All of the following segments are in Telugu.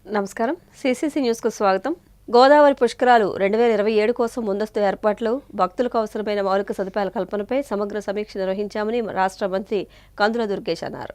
నమస్కారం. సిసిసి న్యూస్కు స్వాగతం. గోదావరి పుష్కరాలు 2027 కోసం ముందస్తు ఏర్పాట్లు, భక్తులకు అవసరమైన మౌలిక సదుపాయాల కల్పనపై సమగ్ర సమీక్ష నిర్వహించామని రాష్ట్ర మంత్రి కందుల దుర్గేష్ అన్నారు.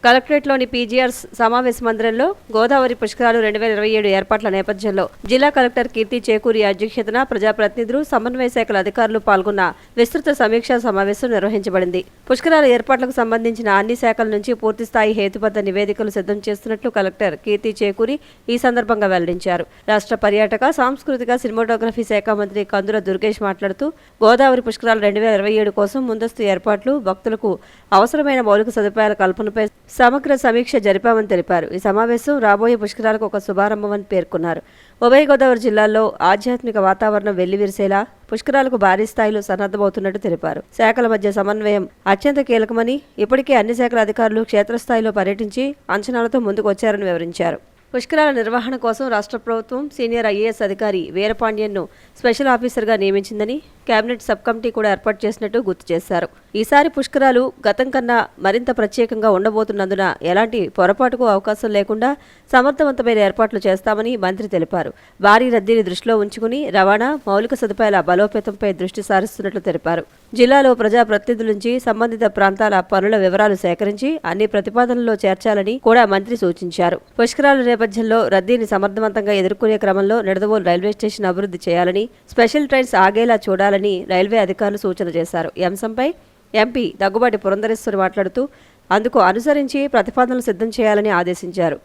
కలెక్టరేట్లోని పీజీఆర్ సమావేశ మందిరంలో గోదావరి పుష్కరాలు 2027 ఏర్పాట్ల నేపథ్యంలో జిల్లా కలెక్టర్ కీర్తి చేకూరి అధ్యక్షతన ప్రజాప్రతినిధులు, సమన్వయ శాఖల అధికారులు పాల్గొన్న విస్తృత సమీక్షా సమావేశం నిర్వహించబడింది. పుష్కరాల ఏర్పాట్లకు సంబంధించిన అన్ని శాఖల నుంచి పూర్తిస్థాయి హేతుబద్ధ నివేదికలు సిద్ధం చేస్తున్నట్లు కలెక్టర్ కీర్తి చేకూరి ఈ సందర్భంగా వెల్లడించారు. రాష్ట్ర పర్యాటక, సాంస్కృతిక, సినిమాటోగ్రఫీ శాఖ మంత్రి కందుల దుర్గేష్ మాట్లాడుతూ గోదావరి పుష్కరాలు 2027 కోసం ముందస్తు ఏర్పాట్లు, భక్తులకు అవసరమైన మౌలిక సదుపాయాల కల్పనపై సమగ్ర సమీక్ష జరిపామని తెలిపారు. ఈ సమావేశం రాబోయే పుష్కరాలకు ఒక శుభారంభమని పేర్కొన్నారు. ఉభయ గోదావరి జిల్లాల్లో ఆధ్యాత్మిక వాతావరణం వెల్లివిరిసేలా పుష్కరాలకు భారీ స్థాయిలో సన్నద్ధమవుతున్నట్టు తెలిపారు. శాఖల మధ్య సమన్వయం అత్యంత కీలకమని, ఇప్పటికే అన్ని శాఖల అధికారులు క్షేత్రస్థాయిలో పర్యటించి అంచనాలతో ముందుకు వచ్చారని వివరించారు. పుష్కరాల నిర్వహణ కోసం రాష్ట్ర ప్రభుత్వం సీనియర్ ఐఏఎస్ అధికారి వీరపాండ్యన్ను స్పెషల్ ఆఫీసర్గా నియమించిందని, కేబినెట్ సబ్ కమిటీ కూడా ఏర్పాటు చేసినట్టు గుర్తు చేశారు. ఈసారి పుష్కరాలు గతం కన్నా మరింత ప్రత్యేకంగా ఉండబోతున్నందున ఎలాంటి పొరపాటుకు అవకాశం లేకుండా సమర్థవంతమైన ఏర్పాట్లు చేస్తామని మంత్రి తెలిపారు. భారీ రద్దీని దృష్టిలో ఉంచుకుని రవాణా, మౌలిక సదుపాయాల బలోపేతంపై దృష్టి సారిస్తున్నట్లు తెలిపారు. జిల్లాలో ప్రజాప్రతినిధుల నుంచి సంబంధిత ప్రాంతాల పనుల వివరాలు సేకరించి అన్ని ప్రతిపాదనల్లో చేర్చాలని కూడా మంత్రి సూచించారు. పుష్కరాల నేపథ్యంలో రద్దీని సమర్థవంతంగా ఎదుర్కొనే క్రమంలో నిడదవోలు రైల్వే స్టేషన్ అభివృద్ధి చేయాలని, స్పెషల్ ట్రైన్స్ ఆగేలా చూడాలని రైల్వే అధికారులు సూచన చేశారు. ఈ అంశంపై ఎంపీ దగ్గుబాటి పురంధరేశ్వరి మాట్లాడుతూ అందుకు అనుసరించి ప్రతిపాదనలు సిద్ధం చేయాలని ఆదేశించారు.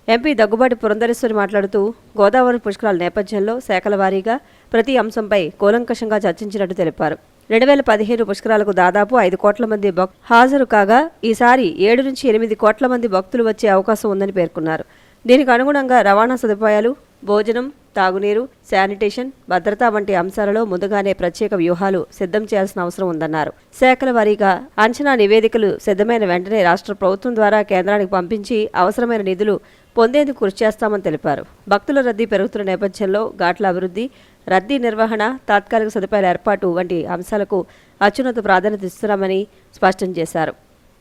ఎంపీ దగ్గుబాటి పురంధరేశ్వరి మాట్లాడుతూ గోదావరి పుష్కరాల నేపథ్యంలో శాఖల వారీగా ప్రతి అంశంపై కూలంకషంగా చర్చించినట్టు తెలిపారు. 2015 పుష్కరాలకు దాదాపు 5 కోట్ల మంది హాజరు కాగా ఈసారి 7 నుంచి 8 కోట్ల మంది భక్తులు వచ్చే అవకాశం ఉందని పేర్కొన్నారు. దీనికి అనుగుణంగా రవాణా సదుపాయాలు, భోజనం, తాగునీరు, శానిటేషన్, భద్రత వంటి అంశాలలో ముందుగానే ప్రత్యేక వ్యూహాలు సిద్ధం చేయాల్సిన అవసరం ఉందన్నారు. శాఖల వారీగా అంచనా నివేదికలు సిద్ధమైన వెంటనే రాష్ట్ర ప్రభుత్వం ద్వారా కేంద్రానికి పంపించి అవసరమైన నిధులు పొందేందుకు కృషి చేస్తామని తెలిపారు. భక్తుల రద్దీ పెరుగుతున్న నేపథ్యంలో ఘాట్ల అభివృద్ధి, రద్దీ నిర్వహణ, తాత్కాలిక సదుపాయాల ఏర్పాటు వంటి అంశాలకు అత్యున్నత ప్రాధాన్యత ఇస్తున్నామని స్పష్టం చేశారు.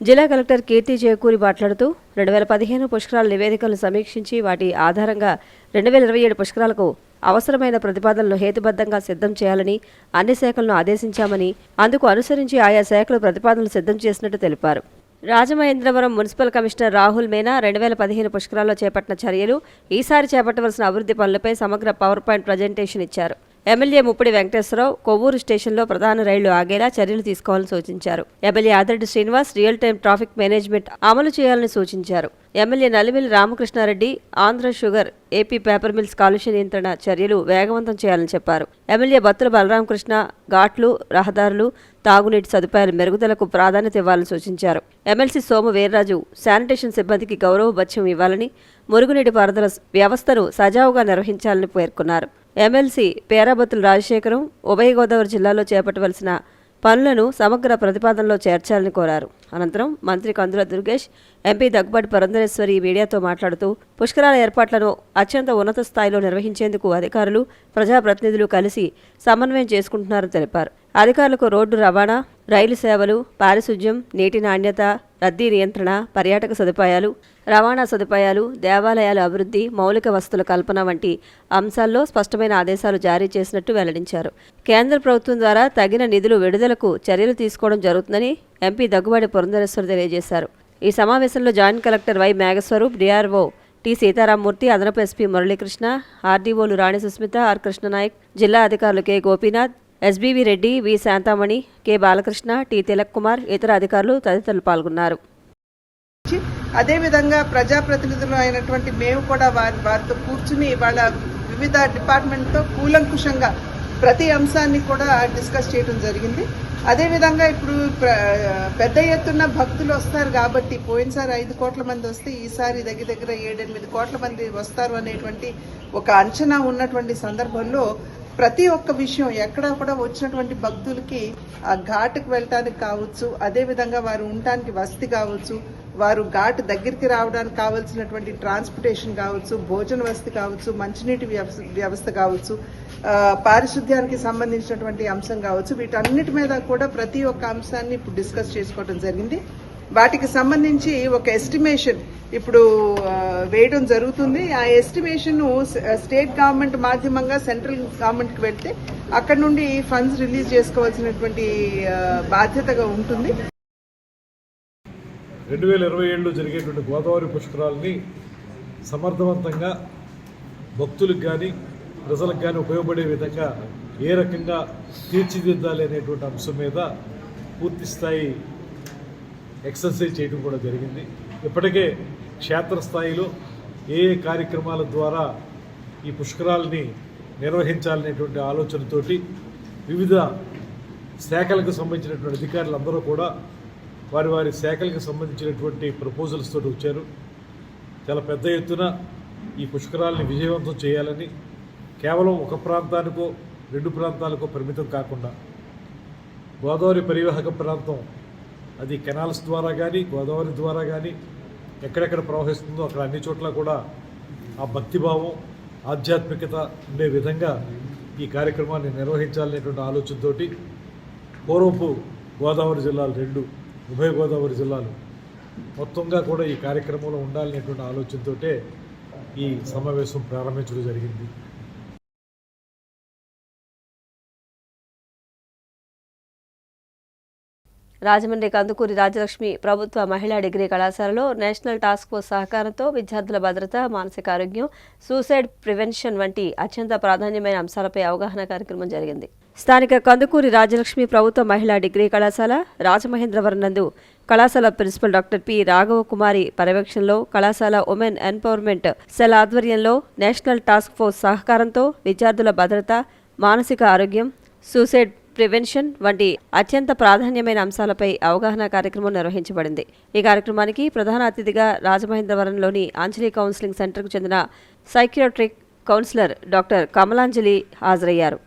జిల్లా కలెక్టర్ కీర్తి చేకూరి మాట్లాడుతూ 2015 పుష్కరాల నివేదికలను సమీక్షించి వాటి ఆధారంగా 2027 పుష్కరాలకు అవసరమైన ప్రతిపాదనలు హేతుబద్ధంగా సిద్ధం చేయాలని అన్ని శాఖలను ఆదేశించామని, అందుకు అనుసరించి ఆయా శాఖలు ప్రతిపాదనలు సిద్ధం చేసినట్టు తెలిపారు. రాజమహేంద్రవరం మున్సిపల్ కమిషనర్ రాహుల్ మీనా 2015 పుష్కరాల్లో చేపట్టిన చర్యలు, ఈసారి చేపట్టవలసిన అభివృద్ధి పనులపై సమగ్ర పవర్ పాయింట్ ప్రజెంటేషన్ ఇచ్చారు. ఎమ్మెల్యే ముప్పిడి వెంకటేశ్వరరావు కొవ్వూరు స్టేషన్లో ప్రధాన రైళ్లు ఆగేలా చర్యలు తీసుకోవాలని సూచించారు. MLA Adireddy Srinivas real time traffic management అమలు చేయాలని సూచించారు. MLA Nallamilli Ramakrishna Reddy Andhra sugar, AP paper mills కాలుష్య నియంత్రణ చర్యలు వేగవంతం చేయాలని చెప్పారు. ఎమ్మెల్యే బత్తుల బలరామకృష్ణ ఘాట్లు, రహదారులు, తాగునీటి సదుపాయాల మెరుగుదలకు ప్రాధాన్యత ఇవ్వాలని సూచించారు. ఎమ్మెల్సీ సోము వీర్రాజు శానిటేషన్ సిబ్బందికి గౌరవ భత్యం ఇవ్వాలని, మురుగునీటి పారుదల వ్యవస్థను సజావుగా నిర్వహించాలని పేర్కొన్నారు. ఎమ్మెల్సీ పేరాబత్తుల రాజశేఖరం ఉభయ గోదావరి జిల్లాలో చేపట్టవలసిన పనులను సమగ్ర ప్రతిపాదనలో చేర్చాలని కోరారు. అనంతరం మంత్రి కందుల దుర్గేష్, ఎంపీ దగ్గుబాటి పురంధరేశ్వరి మీడియాతో మాట్లాడుతూ పుష్కరాల ఏర్పాట్లను అత్యంత ఉన్నత స్థాయిలో నిర్వహించేందుకు అధికారులు, ప్రజాప్రతినిధులు కలిసి సమన్వయం చేసుకుంటున్నారని తెలిపారు. అధికారులకు రోడ్డు రవాణా, రైలు సేవలు, పారిశుధ్యం, నీటి నాణ్యత, రద్దీ నియంత్రణ, పర్యాటక సదుపాయాలు, రవాణా సదుపాయాలు, దేవాలయాల అభివృద్ధి, మౌలిక వసతుల కల్పన వంటి అంశాల్లో స్పష్టమైన ఆదేశాలు జారీ చేసినట్టు వెల్లడించారు. కేంద్ర ప్రభుత్వం ద్వారా తగిన నిధులు విడుదలకు చర్యలు తీసుకోవడం జరుగుతుందని ఎంపీ దగ్గుబాటి పురంధరేశ్వరి తెలియజేశారు. ఈ సమావేశంలో joint collector Y Meghaswaroop, DRO T Sitaramamurthy, అదనపు ఎస్పీ మురళీకృష్ణ, ఆర్డీఓలు రాణి సుస్మిత, ఆర్ కృష్ణనాయక్, జిల్లా అధికారులు K Gopinath, SBV Reddy, V Shantamani, K Balakrishna, T Tilak Kumar, ఇతర అధికారులు తదితరులు పాల్గొన్నారు. అదేవిధంగా ప్రజాప్రతినిధులు అయినటువంటి మేము కూడా వారితో కూర్చుని వాళ్ళ వివిధ డిపార్ట్మెంట్తో కూలంకుషంగా ప్రతి అంశాన్ని కూడా డిస్కస్ చేయడం జరిగింది. అదేవిధంగా ఇప్పుడు పెద్ద ఎత్తున భక్తులు వస్తారు కాబట్టి పోయినసారి 5 కోట్ల మంది వస్తే ఈసారి దగ్గర 7-8 కోట్ల మంది వస్తారు అనేటువంటి ఒక అంచనా ఉన్నటువంటి సందర్భంలో ప్రతి ఒక్క విషయం ఎక్కడా కూడా వచ్చినటువంటి భక్తులకి ఆ ఘాటుకు వెళ్ళటానికి కావచ్చు, అదేవిధంగా వారు ఉండటానికి వసతి కావచ్చు, వారు ఘాట్ దగ్గరికి రావడానికి కావాల్సినటువంటి ట్రాన్స్పోర్టేషన్ కావచ్చు, భోజన వసతి కావచ్చు, మంచినీటి వ్యవస్థ కావచ్చు, పారిశుద్ధ్యానికి సంబంధించినటువంటి అంశం కావచ్చు, వీటన్నిటి మీద కూడా ప్రతి ఒక్క అంశాన్ని ఇప్పుడు డిస్కస్ చేసుకోవడం జరిగింది. వాటికి సంబంధించి ఒక ఎస్టిమేషన్ ఇప్పుడు వేయడం జరుగుతుంది. ఆ ఎస్టిమేషన్ స్టేట్ గవర్నమెంట్ మాధ్యమంగా సెంట్రల్ గవర్నమెంట్ కి వెళ్తే అక్కడ నుండి ఫండ్స్ రిలీజ్ చేసుకోవాల్సినటువంటి బాధ్యతగా ఉంటుంది. 2027లో జరిగేటువంటి గోదావరి పుష్కరాలని సమర్థవంతంగా భక్తులకు కానీ ప్రజలకు కానీ ఉపయోగపడే విధంగా ఏ రకంగా తీర్చిదిద్దాలి అనేటువంటి అంశం మీద పూర్తి స్థాయి ఎక్సర్సైజ్ చేయడం కూడా జరిగింది. ఇప్పటికే క్షేత్రస్థాయిలో ఏ కార్యక్రమాల ద్వారా ఈ పుష్కరాలని నిర్వహించాలనేటువంటి ఆలోచనతోటి వివిధ శాఖలకు సంబంధించినటువంటి అధికారులందరూ కూడా వారి వారి శాఖలకు సంబంధించినటువంటి ప్రపోజల్స్ తోటి వచ్చారు. చాలా పెద్ద ఎత్తున ఈ పుష్కరాలని విజయవంతం చేయాలని కేవలం ఒక ప్రాంతానికో 2 ప్రాంతాలకో పరిమితం కాకుండా గోదావరి పరివాహక ప్రాంతం అది కెనాల్స్ ద్వారా కానీ గోదావరి ద్వారా కానీ ఎక్కడెక్కడ ప్రవహిస్తుందో అక్కడ అన్ని చోట్ల కూడా ఆ భక్తిభావం ఆధ్యాత్మికత ఉండే విధంగా ఈ కార్యక్రమాన్ని నిర్వహించాలనేటువంటి ఆలోచనతోటి పూర్వపు గోదావరి జిల్లాలు 2 ఉభయ గోదావరి జిల్లాలు మొత్తంగా కూడా ఈ కార్యక్రమంలో ఉండాలనేటువంటి ఆలోచనతోటే ఈ సమావేశం ప్రారంభించడం జరిగింది. రాజమండ్రి కందుకూరి రాజలక్ష్మి ప్రభుత్వ మహిళా డిగ్రీ కళాశాలలో నేషనల్ టాస్క్ ఫోర్స్ సహకారంతో విద్యార్థుల భద్రత, మానసిక ఆరోగ్యం, సూసైడ్ ప్రివెన్షన్ వంటి అత్యంత ప్రాధాన్యమైన అంశాలపై అవగాహన కార్యక్రమం జరిగింది. స్థానిక కందుకూరి రాజలక్ష్మి ప్రభుత్వ మహిళా డిగ్రీ కళాశాల రాజమహేంద్రవరం నందు కళాశాల ప్రిన్సిపల్ డాక్టర్ పి. రాఘవ కుమారి పర్యవేక్షణలో కళాశాల ఉమెన్ ఎంపవర్మెంట్ సెల్ ఆధ్వర్యంలో నేషనల్ టాస్క్ ఫోర్స్ సహకారంతో విద్యార్థుల భద్రత, మానసిక ఆరోగ్యం, సూసైడ్ ప్రివెన్షన్ వంటి అత్యంత ప్రాధాన్యమైన అంశాలపై అవగాహన కార్యక్రమం నిర్వహించబడింది. ఈ కార్యక్రమానికి ప్రధాన అతిథిగా రాజమహేంద్రవరంలోని అంజలి కౌన్సిలింగ్ సెంటర్కు చెందిన సైకియాట్రిక్ కౌన్సిలర్ డాక్టర్ కమలాంజలి హాజరయ్యారు.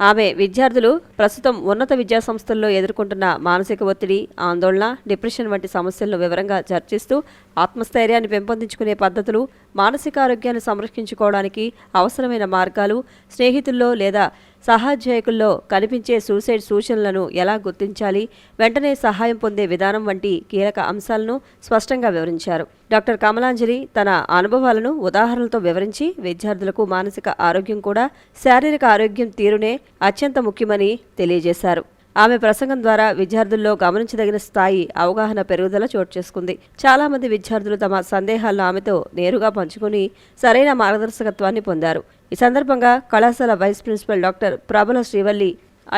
ఆమె విద్యార్థులు ప్రస్తుతం ఉన్నత విద్యాసంస్థల్లో ఎదుర్కొంటున్న మానసిక ఒత్తిడి, ఆందోళన, డిప్రెషన్ వంటి సమస్యలను వివరంగా చర్చిస్తూ ఆత్మస్థైర్యాన్ని పెంపొందించుకునే పద్ధతులు, మానసిక ఆరోగ్యాన్ని సంరక్షించుకోవడానికి అవసరమైన మార్గాలు, స్నేహితుల్లో లేదా సహాధ్యాయకుల్లో కనిపించే సూసైడ్ సూచనలను ఎలా గుర్తించాలి, వెంటనే సహాయం పొందే విధానం వంటి కీలక అంశాలను స్పష్టంగా వివరించారు. డాక్టర్ కమలాంజలి తన అనుభవాలను ఉదాహరణలతో వివరించి విద్యార్థులకు మానసిక ఆరోగ్యం కూడా శారీరక ఆరోగ్యం తీరునే అత్యంత ముఖ్యమని తెలియజేశారు. ఆమె ప్రసంగం ద్వారా విద్యార్థుల్లో గమనించదగిన స్థాయి అవగాహన పెరుగుదల చోటు చేసుకుంది. చాలా మంది విద్యార్థులు తమ సందేహాలను ఆమెతో నేరుగా పంచుకుని సరైన మార్గదర్శకత్వాన్ని పొందారు. ఈ సందర్భంగా కళాశాల vice principal doctor Prabala Srivalli,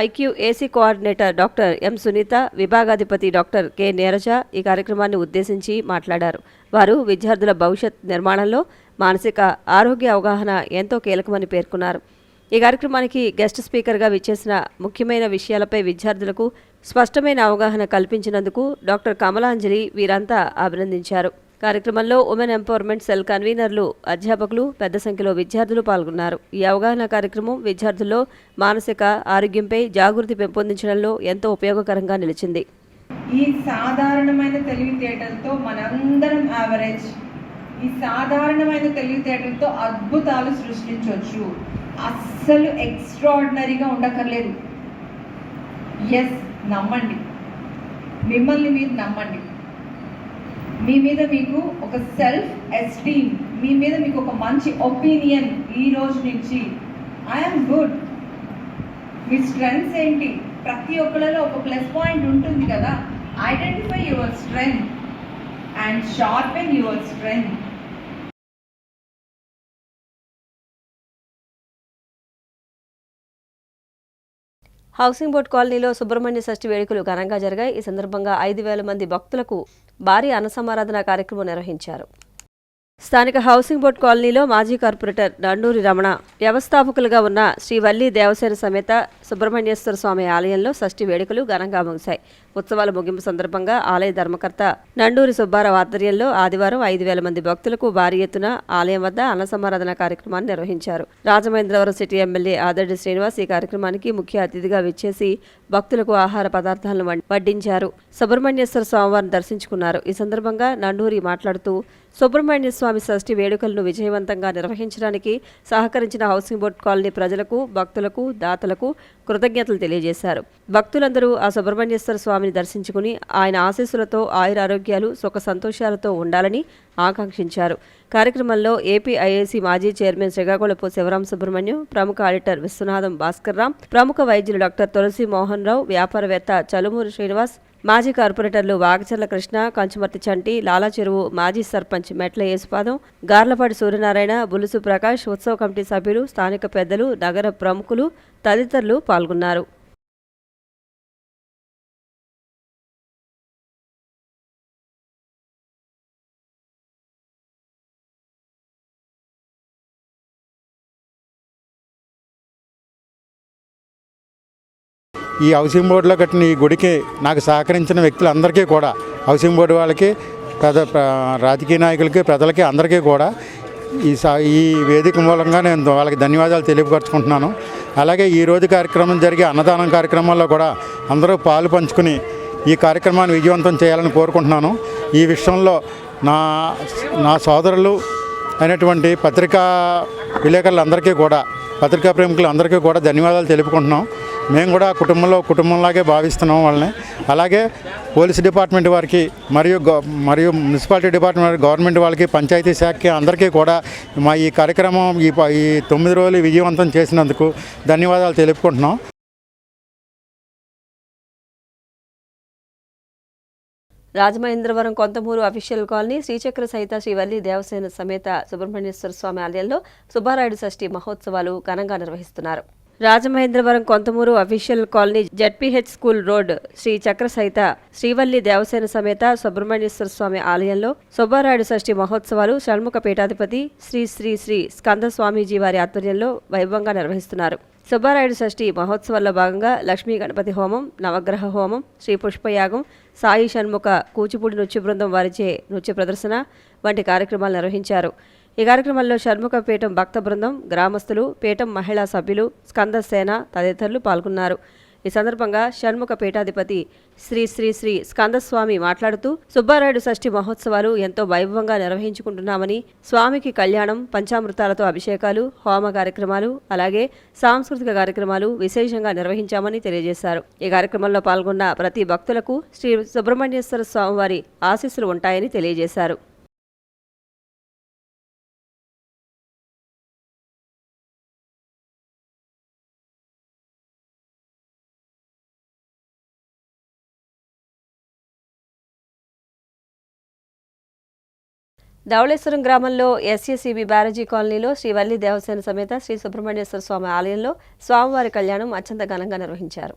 IQAC coordinator doctor M. Sunitha, విభాగాధిపతి డాక్టర్ కె. నీరజ ఈ కార్యక్రమాన్ని ఉద్దేశించి మాట్లాడారు. వారు విద్యార్థుల భవిష్యత్ నిర్మాణంలో మానసిక ఆరోగ్య అవగాహన ఎంతో కీలకమని పేర్కొన్నారు. ఈ కార్యక్రమానికి గెస్ట్ స్పీకర్గా విచ్చేసిన ముఖ్యమైన విషయాలపై విద్యార్థులకు స్పష్టమైన అవగాహన కల్పించినందుకు డాక్టర్ కమలాంజలి వీరంతా అభినందించారు. కార్యక్రమంలో ఉమెన్ ఎంపవర్మెంట్ సెల్ కన్వీనర్లు, అధ్యాపకులు, పెద్ద సంఖ్యలో విద్యార్థులు పాల్గొన్నారు. ఈ అవగాహన కార్యక్రమం విద్యార్థుల్లో మానసిక ఆరోగ్యంపై జాగృతి పెంపొందించడంలో ఎంతో ఉపయోగకరంగా నిలిచింది. ఈ సాధారణమైన తెలివితేటలతో మనందరం యావరేజ్, ఈ సాధారణమైన తెలివితేటలతో అద్భుతాలు సృష్టించవచ్చు. అస్సలు ఎక్స్ట్రాడినరీగా ఉండక్కర్లేదు. ఎస్, నమ్మండి, మిమ్మల్ని మీరు నమ్మండి. మీ మీద మీకు ఒక సెల్ఫ్ ఎస్టీమ్, మీ మీద మీకు ఒక మంచి ఒపీనియన్ ఈ రోజు నుంచి ఐఎమ్ గుడ్. మీ స్ట్రెంగ్స్ ఏంటి? ప్రతి ఒక్కళ్ళలో ఒక ప్లస్ పాయింట్ ఉంటుంది కదా. Identify your strength and sharpen your strength. Housing board కాలనీలో సుబ్రహ్మణ్య షష్ఠి వేడుకలు ఘనంగా జరిగాయి. ఈ సందర్భంగా 5,000 మంది భక్తులకు భారీ అన్నసమారాధన కార్యక్రమం నిర్వహించారు. స్థానిక హౌసింగ్ బోర్డ్ కాలనీలో మాజీ కార్పొరేటర్ నండూరి రమణ, వ్యవస్థాపకులుగా ఉన్న శ్రీ వల్లి దేవసేన సమేత సుబ్రహ్మణ్యేశ్వర స్వామి ఆలయంలో షష్ఠి వేడుకలు ఘనంగా ముగిశాయి. ఉత్సవాల ముగింపు సందర్భంగా ఆలయ ధర్మకర్త నండూరి సుబ్బారావు ఆధ్వర్యంలో ఆదివారం 5,000 మంది భక్తులకు భారీ ఎత్తున ఆలయం వద్ద అన్నసమారాధన కార్యక్రమాన్ని నిర్వహించారు. రాజమహేంద్రవరం సిటీ ఎమ్మెల్యే ఆదర్డి శ్రీనివాస్ ఈ కార్యక్రమానికి ముఖ్య అతిథిగా విచ్చేసి భక్తులకు ఆహార పదార్థాలను వడ్డించారు. సుబ్రహ్మణ్యేశ్వర స్వామివారిని దర్శించుకున్నారు. ఈ సందర్భంగా నండూరి మాట్లాడుతూ సుబ్రహ్మణ్య స్వామి షష్ఠి వేడుకలను విజయవంతంగా నిర్వహించడానికి సహకరించిన హౌసింగ్ బోర్డ్ కాలనీ ప్రజలకు, భక్తులకు, దాతలకు కృతజ్ఞతలు తెలియజేశారు. భక్తులందరూ ఆ సుబ్రహ్మణ్యేశ్వర స్వామిని స్వామిని దర్శించుకుని ఆయన ఆశీస్సులతో ఆయురారోగ్యాలు సుఖ సంతోషాలతో ఉండాలని ఆకాంక్షించారు. కార్యక్రమంలో ఏపీఐఏసీ మాజీ చైర్మన్ శ్రీకాకుళపు శివరాం సుబ్రహ్మణ్యం, ప్రముఖ ఆడిటర్ విశ్వనాథం భాస్కర్ రామ్, ప్రముఖ వైద్యులు డాక్టర్ తులసి మోహన్ రావు, వ్యాపారవేత్త చలుమూరి శ్రీనివాస్, మాజీ కార్పొరేటర్లు వాగచర్ల కృష్ణ, కంచుమర్తి చంటి, లాలా చెరువు మాజీ సర్పంచ్ మెట్ల యేసుపాదం, గార్లపాటి సూర్యనారాయణ, బులుసు ప్రకాష్, ఉత్సవ కమిటీ సభ్యులు, స్థానిక పెద్దలు, నగర ప్రముఖులు తదితరులు పాల్గొన్నారు. ఈ హౌసింగ్ బోర్డులో కట్టిన ఈ గుడికి నాకు సహకరించిన వ్యక్తులందరికీ కూడా, హౌసింగ్ బోర్డు వాళ్ళకి, రాజకీయ నాయకులకి, ప్రజలకి అందరికీ కూడా ఈ వేదిక మూలంగా నేను వాళ్ళకి ధన్యవాదాలు తెలియపరుచుకుంటున్నాను. అలాగే ఈరోజు కార్యక్రమం జరిగే అన్నదానం కార్యక్రమాల్లో కూడా అందరూ పాలు పంచుకుని ఈ కార్యక్రమాన్ని విజయవంతం చేయాలని కోరుకుంటున్నాను. ఈ విషయంలో నా సోదరులు అయినటువంటి పత్రికా విలేకరులందరికీ కూడా, పత్రికా ప్రేమికులందరికీ కూడా ధన్యవాదాలు తెలుపుకుంటున్నాం. మేము కూడా కుటుంబంలాగే భావిస్తున్నాం వాళ్ళని. అలాగే పోలీస్ డిపార్ట్మెంట్ వారికి మరియు మున్సిపాలిటీ డిపార్ట్మెంట్, గవర్నమెంట్ వాళ్ళకి, పంచాయతీ శాఖకి అందరికీ కూడా మా ఈ కార్యక్రమం ఈ 9 రోజులు విజయవంతం చేసినందుకు ధన్యవాదాలు తెలుపుకుంటున్నాం. రాజమహేంద్రవరం కొంతమూరు అఫీషియల్ కాలనీ శ్రీచక్ర సహిత శ్రీవల్లి దేవసేన సమేత సుబ్రహ్మణ్యేశ్వర స్వామి ఆలయంలో సుబ్బారాయుడు షష్ఠి మహోత్సవాలు ఘనంగా నిర్వహిస్తున్నారు. Rajamahendravaram Konthamuru official colony ZPH school road Sri చక్ర సహిత శ్రీవల్లి దేవసేన సమేత సుబ్రహ్మణ్యేశ్వర స్వామి ఆలయంలో సుబ్బారాయుడు షష్ఠి మహోత్సవాలు షణ్ముఖ పీఠాధిపతి శ్రీ శ్రీ శ్రీ స్కంద స్వామీజీ వారి ఆధ్వర్యంలో వైభవంగా నిర్వహిస్తున్నారు. సుబ్బారాయుడు షష్ఠి మహోత్సవాల్లో భాగంగా లక్ష్మీ గణపతి హోమం, నవగ్రహ హోమం, శ్రీ పుష్పయాగం, సాయి షణ్ముఖ కూచిపూడి నృత్య బృందం వారిచే నృత్య ప్రదర్శన వంటి కార్యక్రమాలు నిర్వహించారు. ఈ కార్యక్రమంలో షణ్ముఖ పీఠం భక్త బృందం, గ్రామస్తులు, పీఠం మహిళా సభ్యులు, స్కంద సేన తదితరులు పాల్గొన్నారు. ఈ సందర్భంగా షణ్ముఖ పీఠాధిపతి శ్రీ శ్రీ శ్రీ స్కందస్వామి మాట్లాడుతూ సుబ్బారాయుడు షష్ఠి మహోత్సవాలు ఎంతో వైభవంగా నిర్వహించుకుంటున్నామని, స్వామికి కళ్యాణం, పంచామృతాలతో అభిషేకాలు, హోమ కార్యక్రమాలు, అలాగే సాంస్కృతిక కార్యక్రమాలు విశేషంగా నిర్వహించామని తెలియజేశారు. ఈ కార్యక్రమంలో పాల్గొన్న ప్రతి భక్తులకు శ్రీ సుబ్రహ్మణ్యేశ్వర స్వామివారి ఆశీస్సులు ఉంటాయని తెలియజేశారు. ధవళేశ్వరం గ్రామంలో ఎస్ఎస్సిబి బ్యారేజీ కాలనీలో శ్రీవల్లి దేవసేన సమేత శ్రీ సుబ్రహ్మణ్యేశ్వర స్వామి ఆలయంలో స్వామివారి కళ్యాణం అత్యంత ఘనంగా నిర్వహించారు.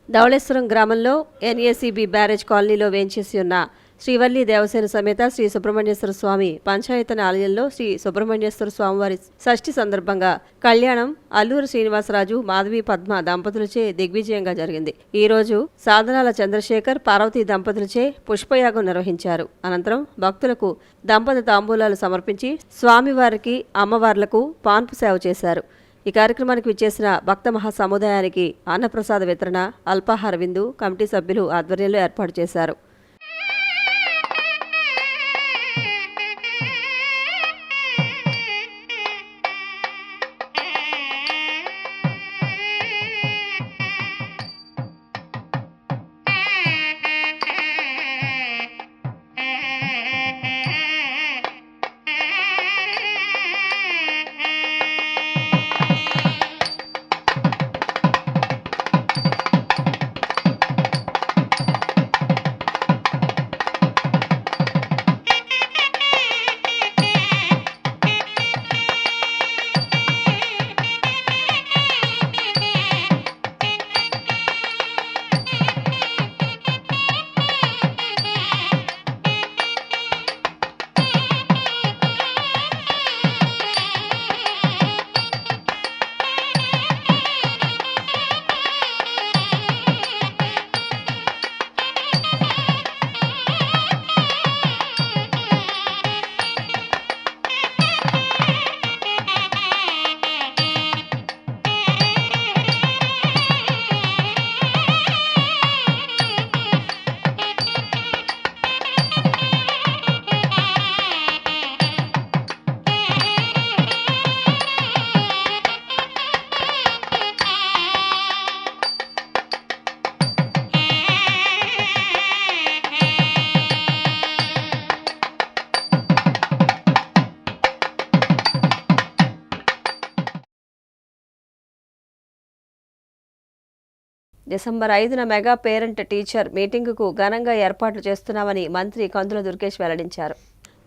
ధవళేశ్వరం గ్రామంలో ఎన్ఏసిబి బ్యారేజ్ కాలనీలో వేంచేసి ఉన్న శ్రీవల్లి దేవసేన సమేత శ్రీ సుబ్రహ్మణ్యేశ్వర స్వామి పంచాయతన ఆలయంలో శ్రీ సుబ్రహ్మణ్యేశ్వర స్వామివారి షష్ఠి సందర్భంగా కళ్యాణం అల్లూరు శ్రీనివాసరాజు, మాధవి పద్మ దంపతులచే దిగ్విజయంగా జరిగింది. ఈ రోజు సాధనాల చంద్రశేఖర్, పార్వతీ దంపతులచే పుష్పయాగం నిర్వహించారు. అనంతరం భక్తులకు దంపతి తాంబూలాలు సమర్పించి స్వామివారికి, అమ్మవార్లకు పాన్పు సేవ చేశారు. ఈ కార్యక్రమానికి విచ్చేసిన భక్త మహాసముదాయానికి అన్నప్రసాద వితరణ, అల్పాహార విందు కమిటీ సభ్యులు ఆధ్వర్యంలో ఏర్పాటు చేశారు. డిసెంబర్ 5న మెగా పేరెంట్ టీచర్ మీటింగుకు ఘనంగా ఏర్పాట్లు చేస్తున్నామని మంత్రి కందుల దుర్గేష్ వెల్లడించారు.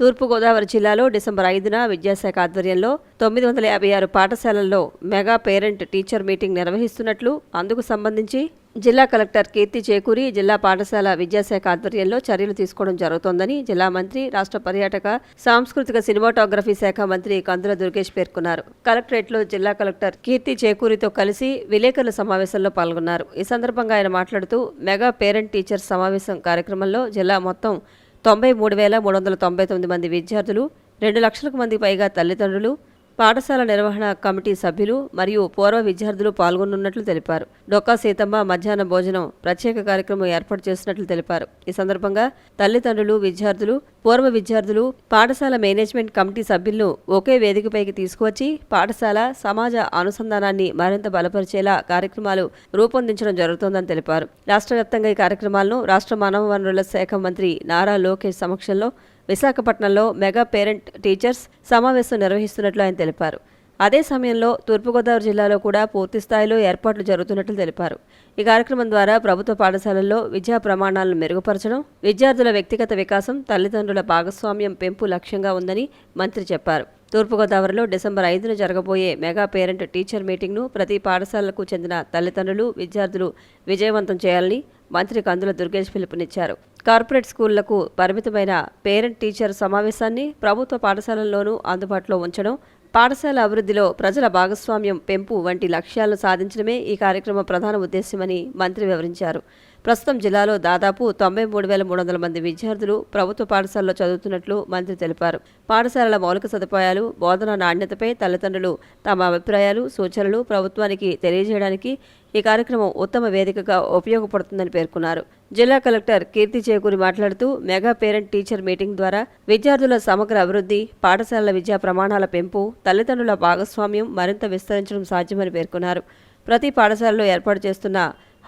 తూర్పుగోదావరి జిల్లాలో డిసెంబర్ 5న విద్యాశాఖ ఆధ్వర్యంలో 956 పాఠశాలల్లో మెగా పేరెంట్ టీచర్ మీటింగ్ నిర్వహిస్తున్నట్లు, అందుకు సంబంధించి జిల్లా కలెక్టర్ కీర్తి చేకూరి జిల్లా పాఠశాల విద్యాశాఖ ఆధ్వర్యంలో చర్యలు తీసుకోవడం జరుగుతోందని జిల్లా మంత్రి, రాష్ట్ర పర్యాటక, సాంస్కృతిక, సినిమాటోగ్రఫీ శాఖ మంత్రి కందుల దుర్గేష్ పేర్కొన్నారు. కలెక్టరేట్లో జిల్లా కలెక్టర్ కీర్తి చేకూరితో కలిసి విలేకరుల సమావేశంలో పాల్గొన్నారు. ఈ సందర్భంగా ఆయన మాట్లాడుతూ మెగా పేరెంట్ టీచర్స్ సమావేశం కార్యక్రమంలో జిల్లా మొత్తం 93,399 మంది విద్యార్థులు, 2 లక్షలకు మంది పైగా తల్లిదండ్రులు, పాఠశాల నిర్వహణ కమిటీ సభ్యులు మరియు పూర్వ విద్యార్థులు పాల్గొనున్నట్లు తెలిపారు. డొక్కా సీతమ్మ మధ్యాహ్న భోజనం ప్రత్యేక కార్యక్రమం ఏర్పాటు చేసినట్లు తెలిపారు. ఈ సందర్భంగా తల్లిదండ్రులు, విద్యార్థులు, పూర్వ విద్యార్థులు, పాఠశాల మేనేజ్మెంట్ కమిటీ సభ్యులను ఒకే వేదికపైకి తీసుకువచ్చి పాఠశాల సమాజ అనుసంధానాన్ని మరింత బలపరిచేలా కార్యక్రమాలు రూపొందించడం జరుగుతోందని తెలిపారు. రాష్ట్ర వ్యాప్తంగా ఈ కార్యక్రమాలను రాష్ట్ర మానవ వనరుల శాఖ మంత్రి నారా లోకేష్ సమక్షంలో విశాఖపట్నంలో మెగా పేరెంట్ టీచర్స్ సమావేశం నిర్వహిస్తున్నట్లు ఆయన తెలిపారు. అదే సమయంలో తూర్పుగోదావరి జిల్లాలో కూడా పూర్తి స్థాయిలో ఏర్పాట్లు జరుగుతున్నట్లు తెలిపారు. ఈ కార్యక్రమం ద్వారా ప్రభుత్వ పాఠశాలల్లో విద్యా ప్రమాణాలను మెరుగుపరచడం, విద్యార్థుల వ్యక్తిగత వికాసం, తల్లిదండ్రుల భాగస్వామ్యం పెంపు లక్ష్యంగా ఉందని మంత్రి చెప్పారు. తూర్పుగోదావరిలో డిసెంబర్ 5న జరగబోయే మెగా పేరెంట్ టీచర్ మీటింగ్ను ప్రతి పాఠశాలకు చెందిన తల్లిదండ్రులు, విద్యార్థులు విజయవంతం చేయాలని మంత్రి కందుల దుర్గేష్ పిలుపునిచ్చారు. కార్పొరేట్ స్కూళ్లకు పరిమితమైన పేరెంట్ టీచర్ సమావేశాన్ని ప్రభుత్వ పాఠశాలల్లోనూ అందుబాటులో ఉంచడం, పాఠశాల అభివృద్ధిలో ప్రజల భాగస్వామ్యం పెంపు వంటి లక్ష్యాలను సాధించడమే ఈ కార్యక్రమ ప్రధాన ఉద్దేశ్యమని మంత్రి వివరించారు. ప్రస్తుతం జిల్లాలో దాదాపు 93,300 మంది విద్యార్థులు ప్రభుత్వ పాఠశాలలో చదువుతున్నట్లు మంత్రి తెలిపారు. పాఠశాలల మౌలిక సదుపాయాలు, బోధన నాణ్యతపై తల్లిదండ్రులు తమ అభిప్రాయాలు, సూచనలు ప్రభుత్వానికి తెలియజేయడానికి ఈ కార్యక్రమం ఉత్తమ వేదికగా ఉపయోగపడుతుందని పేర్కొన్నారు. జిల్లా కలెక్టర్ కీర్తి చేకూరి మాట్లాడుతూ మెగా పేరెంట్ టీచర్ మీటింగ్ ద్వారా విద్యార్థుల సమగ్ర అభివృద్ధి, పాఠశాలల విద్యా ప్రమాణాల పెంపు, తల్లిదండ్రుల భాగస్వామ్యం మరింత విస్తరించడం సాధ్యమని పేర్కొన్నారు. ప్రతి పాఠశాలలో ఏర్పాటు చేస్తున్న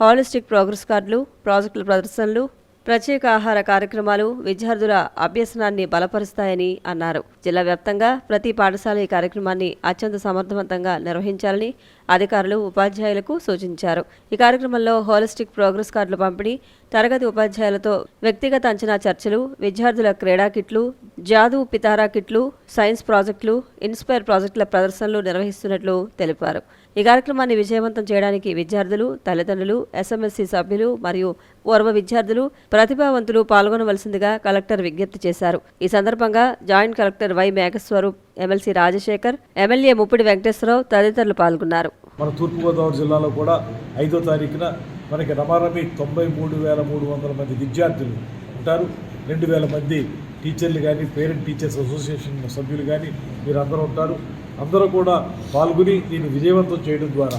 హాలిస్టిక్ ప్రోగ్రెస్ కార్డులు, ప్రాజెక్టుల ప్రదర్శనలు, ప్రత్యేక ఆహార కార్యక్రమాలు విద్యార్థుల అభ్యసనాన్ని బలపరుస్తాయని అన్నారు. జిల్లా వ్యాప్తంగా ప్రతి పాఠశాల ఈ కార్యక్రమాన్ని అత్యంత సమర్థవంతంగా నిర్వహించాలని అధికారులు, ఉపాధ్యాయులకు సూచించారు. ఈ కార్యక్రమంలో హాలిస్టిక్ ప్రోగ్రెస్ కార్డుల పంపిణీ, తరగతి ఉపాధ్యాయులతో వ్యక్తిగత అంచనా చర్చలు, విద్యార్థుల క్రీడా కిట్లు, జాదు పితారా కిట్లు, సైన్స్ ప్రాజెక్టులు, ఇన్స్పైర్ ప్రాజెక్టుల ప్రదర్శనలు నిర్వహిస్తున్నట్లు తెలిపారు. ఈ కార్యక్రమాన్ని విజయవంతం చేయడానికి విద్యార్థులు, తల్లిదండ్రులు, ఎస్ఎంఎస్సి సభ్యులు మరియు పూర్వ విద్యార్థులు, ప్రతిభావంతులు పాల్గొనవలసిందిగా కలెక్టర్ విజ్ఞప్తి చేశారు. ఈ సందర్భంగా joint collector Y Meghaswaroop, MLC Rajasekhar, MLA Muppidi Venkateswara Rao తదితరులు పాల్గొన్నారు. మన తూర్పుగోదావరి జిల్లాలో కూడా 5వ తారీఖున మనకి రమారమి 93,300 మంది విద్యార్థులు ఉంటారు. 2,000 మంది టీచర్లు కానీ, పేరెంట్ టీచర్స్ అసోసియేషన్ సభ్యులు కానీ మీరందరూ ఉంటారు. అందరూ కూడా పాల్గొని దీన్ని విజయవంతం చేయడం ద్వారా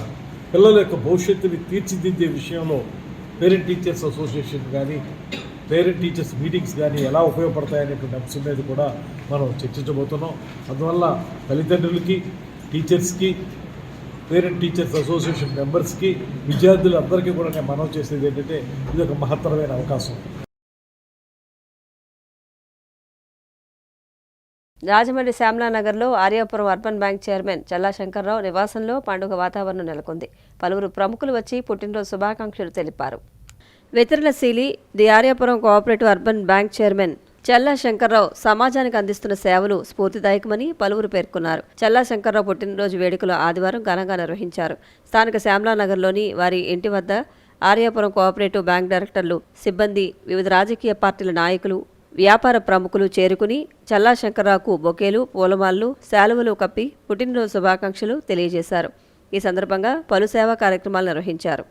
పిల్లల యొక్క భవిష్యత్తుని తీర్చిదిద్దే విషయంలో పేరెంట్ టీచర్స్ అసోసియేషన్ కానీ, పేరెంట్ టీచర్స్ మీటింగ్స్ కానీ ఎలా ఉపయోగపడతాయనేటువంటి అంశం మీద కూడా మనం చర్చించబోతున్నాం. అందువల్ల తల్లిదండ్రులకి, టీచర్స్కి, పేరెంట్ టీచర్స్ అసోసియేషన్ మెంబర్స్కి, విద్యార్థులందరికీ కూడా నేను మనవి చేసేది ఏంటంటే ఇది ఒక మహత్తరమైన అవకాశం. రాజమండ్రి శ్యామలానగర్లో Aryapuram urban bank chairman Challa Shankar Rao నివాసంలో పండుగ వాతావరణం నెలకొంది. పలువురు ప్రముఖులు వచ్చి పుట్టినరోజు శుభాకాంక్షలు తెలిపారు. వితరణశీలి the Aryapuram cooperative urban bank chairman Challa Shankar Rao సమాజానికి అందిస్తున్న సేవలు స్ఫూర్తిదాయకమని పలువురు పేర్కొన్నారు. చల్లా శంకర్రావు పుట్టినరోజు వేడుకలు ఆదివారం ఘనంగా నిర్వహించారు. స్థానిక శ్యామలానగర్లోని వారి ఇంటి వద్ద ఆర్యాపురం కోఆపరేటివ్ బ్యాంక్ డైరెక్టర్లు, సిబ్బంది, వివిధ రాజకీయ పార్టీల నాయకులు, వ్యాపార ప్రముఖులు చేరుకుని చల్లా శంకర్రావుకు బొకేలు, పూలమాలలు, శాలువలు కప్పి పుట్టినరోజు శుభాకాంక్షలు తెలియజేశారు. ఈ సందర్భంగా పలు సేవా కార్యక్రమాలు నిర్వహించారు.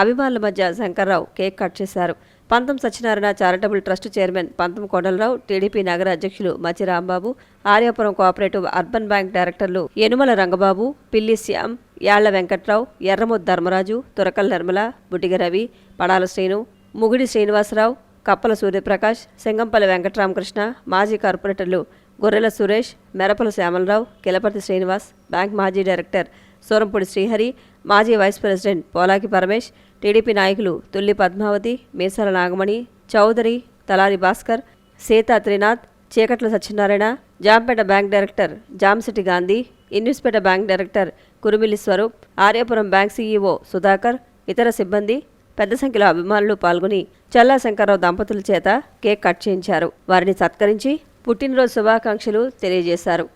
అభిమానుల మధ్య శంకర్రావు కేక్ కట్ చేశారు. పంతం సత్యనారాయణ చారిటబుల్ ట్రస్ట్ చైర్మన్ పంతం కొండలరావు, టీడీపీ నగర అధ్యక్షులు Machi Rambabu, Aryapuram cooperative urban bank డైరెక్టర్లు యనుమల రంగబాబు, పిల్లి శ్యామ్, యాళ్ల వెంకట్రావు, ఎర్రమొద్దు ధర్మరాజు, తురకల నిర్మల, బుడ్డిగ రవి, పడాల శ్రీను, ముగిడి శ్రీనివాసరావు, కప్పల సూర్యప్రకాష్, సింగంపల్లి వెంకటరామకృష్ణ, మాజీ కార్పొరేటర్లు గొర్రెల సురేష్, మెరపల శ్యామలరావు, కిలపర్తి శ్రీనివాస్, బ్యాంక్ మాజీ డైరెక్టర్ సూరంపూడి శ్రీహరి, మాజీ vice president Polaki Paramesh, TDP నాయకులు Tulli Padmavathi, Meesala Nagamani, Chowdary, Talari Bhaskar, Sita Trinath, Cheekatla Satyanarayana, Jampeta bank director Jamsetti Gandhi, Innispeta bank director Kurumilli Swaroop, Aryapuram bank CEO Sudhakar, ఇతర సిబ్బంది, పెద్ద సంఖ్యలో అభిమానులు పాల్గొని చల్లా శంకర్రావు దంపతుల చేత కేక్ కట్ చేయించారు. వారిని సత్కరించి పుట్టినరోజు శుభాకాంక్షలు తెలియజేశారు.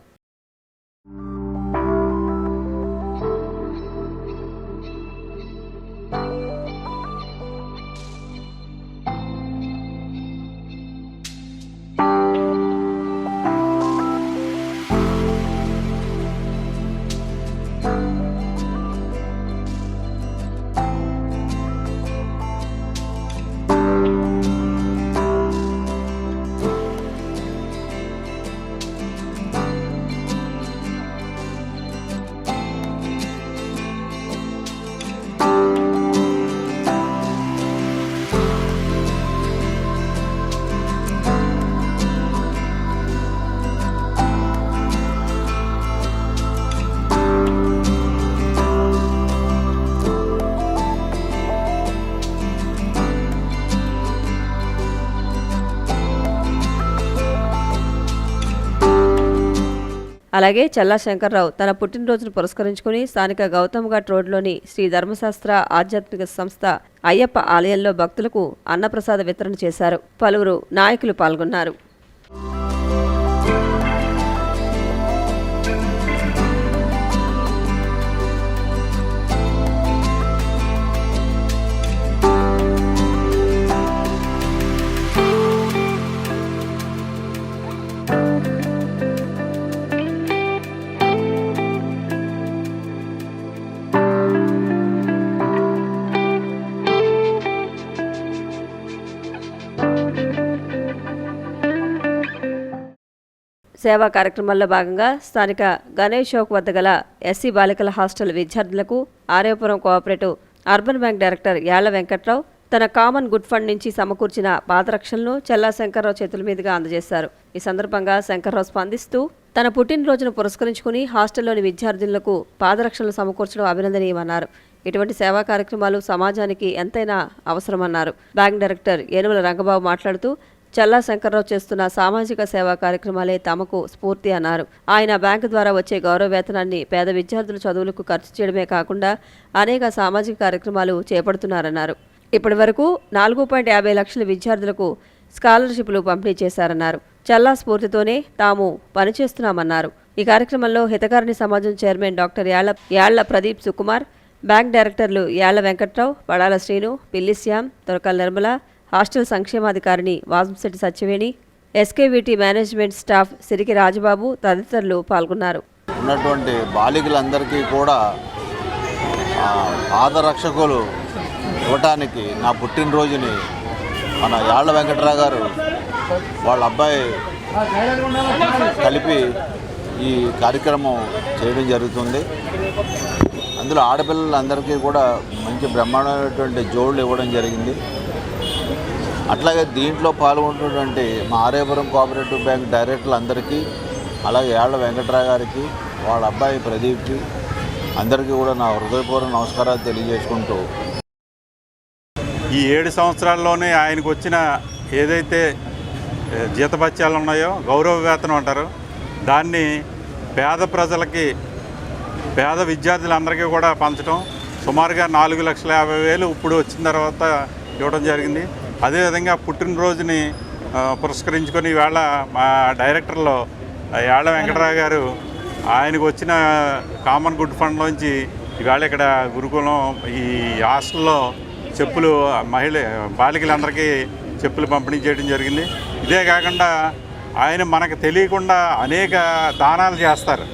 అలాగే చల్లా శంకర్రావు తన పుట్టినరోజును పురస్కరించుకుని స్థానిక గౌతమ్ ఘాట్ రోడ్లోని శ్రీ ధర్మశాస్త్ర ఆధ్యాత్మిక సంస్థ అయ్యప్ప ఆలయంలో భక్తులకు అన్నప్రసాద వితరణ చేశారు. పలువురు నాయకులు పాల్గొన్నారు. సేవా కార్యక్రమాల్లో భాగంగా స్థానిక గణేష్ చౌక్ వద్ద గల ఎస్సీ బాలికల హాస్టల్ విద్యార్థులకు Aryapuram cooperative urban bank director Yalla Venkatrao తన కామన్ గుడ్ ఫండ్ నుంచి సమకూర్చిన పాదరక్షలను చల్లా శంకర్రావు చేతుల మీదుగా అందజేశారు. ఈ సందర్భంగా శంకర్రావు స్పందిస్తూ తన పుట్టినరోజును పురస్కరించుకుని హాస్టల్లోని విద్యార్థులకు పాదరక్షలు సమకూర్చడం అభినందనీయమన్నారు. ఇటువంటి సేవా కార్యక్రమాలు సమాజానికి ఎంతైనా అవసరమన్నారు. బ్యాంక్ డైరెక్టర్ ఏనుమల రంగబాబు మాట్లాడుతూ చల్లా శంకర్రావు చేస్తున్న సామాజిక సేవా కార్యక్రమాలే తమకు స్ఫూర్తి అన్నారు. ఆయన బ్యాంకు ద్వారా వచ్చే గౌరవ వేతనాన్ని పేద విద్యార్థుల చదువులకు ఖర్చు చేయడమే కాకుండా అనేక సామాజిక కార్యక్రమాలు చేపడుతున్నారన్నారు. ఇప్పటి వరకు 4.50 లక్షల విద్యార్థులకు స్కాలర్షిప్లు పంపిణీ చేశారన్నారు. చల్లా స్ఫూర్తితోనే తాము పనిచేస్తున్నామన్నారు. ఈ కార్యక్రమంలో Hitakarini Samajam chairman doctor Yalla Pradeep Sukumar, bank డైరెక్టర్లు యాళ్ల వెంకట్రావు, పడాల శ్రీను, పిల్లి శ్యామ్, తొరకల నిర్మల, హాస్టల్ సంక్షేమాధికారిణి Vasamsetti Satyaveni, SKVT management staff Siriki Rajababu తదితరులు పాల్గొన్నారు. ఉన్నటువంటి బాలికలందరికీ కూడా పాదరక్షకులు ఇవ్వటానికి నా పుట్టినరోజుని మన యాళ్ల వెంకట్రావు గారు వాళ్ళ అబ్బాయి కలిపి ఈ కార్యక్రమం చేయడం జరుగుతుంది. అందులో ఆడపిల్లలందరికీ కూడా మంచి బ్రహ్మాండమైనటువంటి జోళ్ళు ఇవ్వడం జరిగింది. అట్లాగే దీంట్లో పాల్గొంటున్నటువంటి మా ఆర్యపురం కోఆపరేటివ్ బ్యాంక్ డైరెక్టర్లు అందరికీ, అలాగే యాళ్ల వెంకట్రావు గారికి, వాళ్ళ అబ్బాయి ప్రదీప్కి అందరికీ కూడా నా హృదయపూర్వక నమస్కారాలు తెలియజేసుకుంటూ, ఈ 7 సంవత్సరాల్లోనే ఆయనకు వచ్చిన ఏదైతే జీతభత్యాలు ఉన్నాయో, గౌరవ వేతనం అంటారు, దాన్ని పేద ప్రజలకి, పేద విద్యార్థులందరికీ కూడా పంచడం, సుమారుగా 4,50,000 ఇప్పుడు వచ్చిన తర్వాత ఇవ్వడం జరిగింది. అదేవిధంగా పుట్టినరోజుని పురస్కరించుకొని ఈవేళ మా డైరెక్టర్లో యాళ్ల వెంకటరావు గారు ఆయనకు వచ్చిన కామన్ గుడ్ ఫండ్లోంచి ఈవేళ ఇక్కడ గురుకులం ఈ హాస్టల్లో చెప్పులు బాలికలందరికీ చెప్పులు పంపిణీ చేయడం జరిగింది. ఇదే కాకుండా ఆయన మనకు తెలియకుండా అనేక దానాలు చేస్తారు.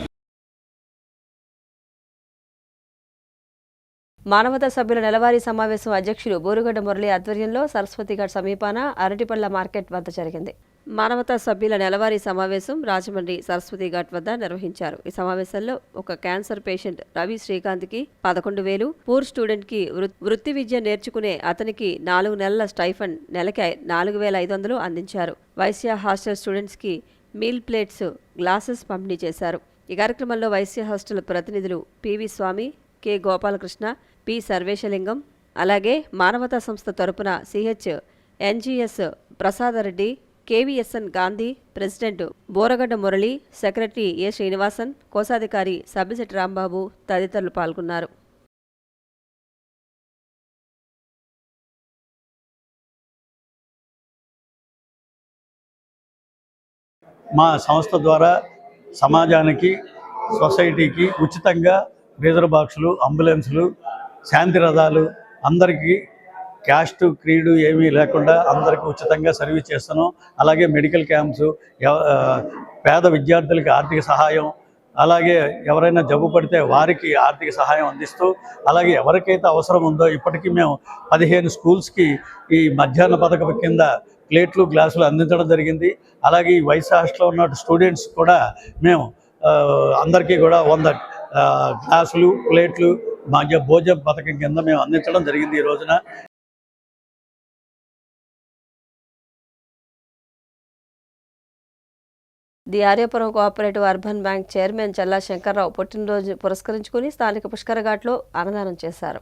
మానవతా సభ్యుల నెలవారీ సమావేశం అధ్యక్షులు బోరుగడ్డ మురళి ఆధ్వర్యంలో సరస్వతిఘాట్ సమీపాన అరటిపళ్ల మార్కెట్ వద్ద జరిగింది. మానవతా సభ్యుల నెలవారీ సమావేశం రాజమండ్రి సరస్వతిఘాట్ వద్ద నిర్వహించారు. ఈ సమావేశంలో ఒక క్యాన్సర్ పేషెంట్ రవి శ్రీకాంత్కి 11,000, పూర్ స్టూడెంట్కి వృత్తి విద్య నేర్చుకునే అతనికి 4 నెలల స్టైఫండ్ నెలకి 4,500 అందించారు. వైశ్య హాస్టల్ స్టూడెంట్స్కి మీల్ ప్లేట్స్, గ్లాసెస్ పంపిణీ చేశారు. ఈ కార్యక్రమంలో వైశ్య హాస్టల్ ప్రతినిధులు PV Swamy, K Gopalakrishna, P Sarveshalingam, అలాగే మానవతా సంస్థ తరపున CH NGS Prasadareddy, KVSN Gandhi, president Boragadda Murali, secretary A Srinivasan, కోశాధికారి సబ్బిశెట్టి రాంబాబు తదితరులు పాల్గొన్నారు. మా సంస్థ ద్వారా సమాజానికి, సొసైటీకి ఉచితంగా రీజర్ బాక్సులు, అంబులెన్సులు, శాంతి రథాలు అందరికీ క్యాస్ట్ క్రీడు ఏమీ లేకుండా అందరికీ ఉచితంగా సర్వీస్ చేస్తున్నాం. అలాగే మెడికల్ క్యాంప్స్, పేద విద్యార్థులకి ఆర్థిక సహాయం, అలాగే ఎవరైనా జబ్బు పడితే వారికి ఆర్థిక సహాయం అందిస్తూ, అలాగే ఎవరికైతే అవసరం ఉందో ఇప్పటికీ మేము 15 స్కూల్స్కి ఈ మధ్యాహ్న పథకం కింద ప్లేట్లు, గ్లాసులు అందించడం జరిగింది. అలాగే ఈ వైస్ హాస్టల్లో ఉన్న స్టూడెంట్స్ కూడా మేము అందరికీ కూడా 100 గ్లాసులు, ప్లేట్లు భోజన పథకం కింద మేము అందించడం జరిగింది ఈ రోజున. The Aryapuram cooperative urban bank chairman Challa Shankar Rao పుట్టినరోజు పురస్కరించుకుని స్థానిక పుష్కరఘాట్లో అన్నదానం చేశారు.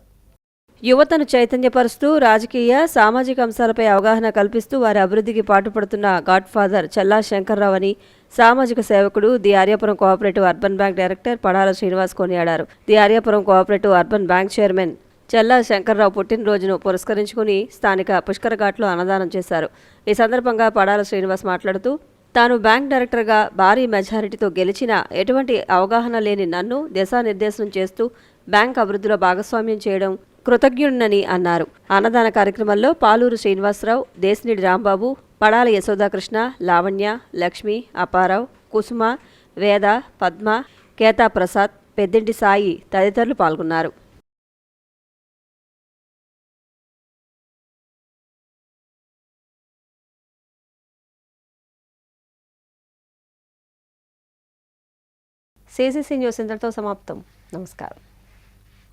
యువతను చైతన్యపరుస్తూ రాజకీయ, సామాజిక అంశాలపై అవగాహన కల్పిస్తూ వారి అభివృద్ధికి పాటుపడుతున్న గాడ్ ఫాదర్ చల్లా శంకర్రావు అని సామాజిక సేవకుడు the Aryapuram cooperative urban bank director Padala Srinivas కొనియాడారు. The Aryapuram cooperative urban bank chairman Challa Shankar Rao పుట్టినరోజును పురస్కరించుకుని స్థానిక పుష్కరఘాట్లో అన్నదానం చేశారు. ఈ సందర్భంగా పడాల శ్రీనివాస్ మాట్లాడుతూ తాను బ్యాంక్ డైరెక్టర్గా భారీ మెజారిటీతో గెలిచినా ఎటువంటి అవగాహన లేని నన్ను దిశానిర్దేశం చేస్తూ బ్యాంక్ అభివృద్ధిలో భాగస్వామ్యం చేయడం కృతజ్ఞుడినని అన్నారు. అన్నదాన కార్యక్రమంలో పాలూరు శ్రీనివాసరావు, దేశినిడి రాంబాబు, పడాల యశోదాకృష్ణ, లావణ్య, లక్ష్మి, అప్పారావు, కుసుమ, వేద, పద్మ, కేతా ప్రసాద్, పెద్దింటి సాయి తదితరులు పాల్గొన్నారు. CCC న్యూస్ ఇంతటితో సమాప్తం. నమస్కారం.